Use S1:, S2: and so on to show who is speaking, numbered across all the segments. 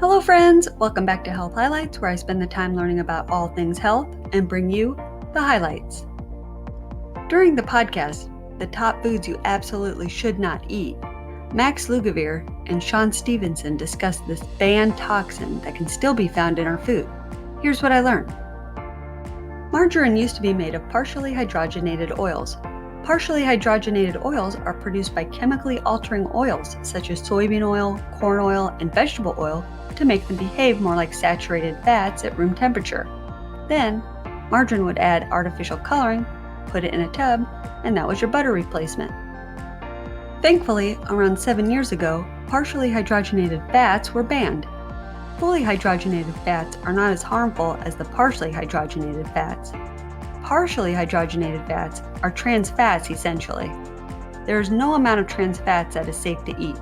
S1: Hello friends, welcome back to Health Highlights, where I spend the time learning about all things health and bring you the highlights. During the podcast, the top foods you absolutely should not eat, Max Lugavere and Sean Stevenson discussed this banned toxin that can still be found in our food. Here's what I learned. Margarine used to be made of partially hydrogenated oils. Partially hydrogenated oils are produced by chemically altering oils such as soybean oil, corn oil, and vegetable oil to make them behave more like saturated fats at room temperature. Then, margarine would add artificial coloring, put it in a tub, and that was your butter replacement. Thankfully, around 7 years ago, partially hydrogenated fats were banned. Fully hydrogenated fats are not as harmful as the partially hydrogenated fats. Partially hydrogenated fats are trans fats essentially. There is no amount of trans fats that is safe to eat.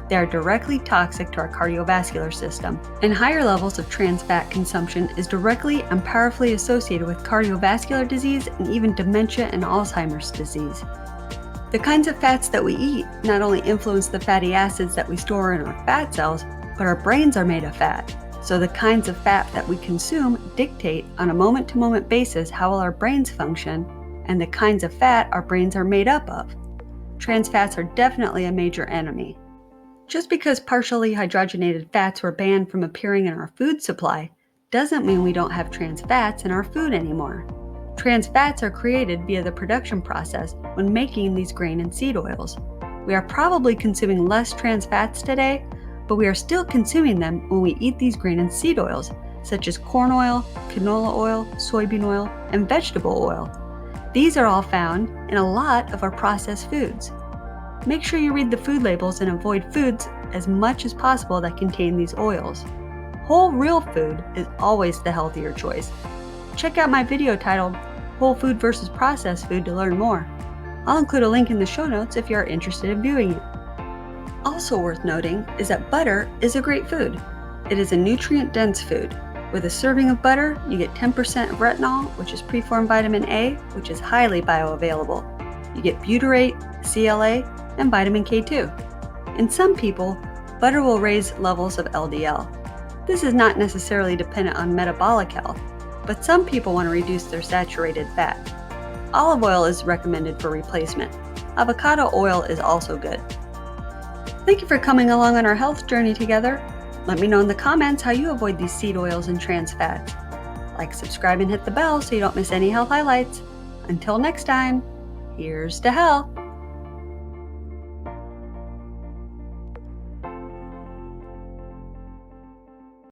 S1: They are directly toxic to our cardiovascular system, and higher levels of trans fat consumption is directly and powerfully associated with cardiovascular disease and even dementia and Alzheimer's disease. The kinds of fats that we eat not only influence the fatty acids that we store in our fat cells, but our brains are made of fat. So the kinds of fat that we consume dictate on a moment-to-moment basis how well our brains function and the kinds of fat our brains are made up of. Trans fats are definitely a major enemy. Just because partially hydrogenated fats were banned from appearing in our food supply doesn't mean we don't have trans fats in our food anymore. Trans fats are created via the production process when making these grain and seed oils. We are probably consuming less trans fats today, but we are still consuming them when we eat these grain and seed oils, such as corn oil, canola oil, soybean oil, and vegetable oil. These are all found in a lot of our processed foods. Make sure you read the food labels and avoid foods as much as possible that contain these oils. Whole real food is always the healthier choice. Check out my video titled Whole Food versus Processed Food to learn more. I'll include a link in the show notes if you are interested in viewing it. Also worth noting is that butter is a great food. It is a nutrient-dense food. With a serving of butter, you get 10% of retinol, which is preformed vitamin A, which is highly bioavailable. You get butyrate, CLA, and vitamin K2. In some people, butter will raise levels of LDL. This is not necessarily dependent on metabolic health, but some people want to reduce their saturated fat. Olive oil is recommended for replacement. Avocado oil is also good. Thank you for coming along on our health journey together. Let me know in the comments how you avoid these seed oils and trans fats. Like, subscribe, and hit the bell so you don't miss any health highlights. Until next time, here's to health.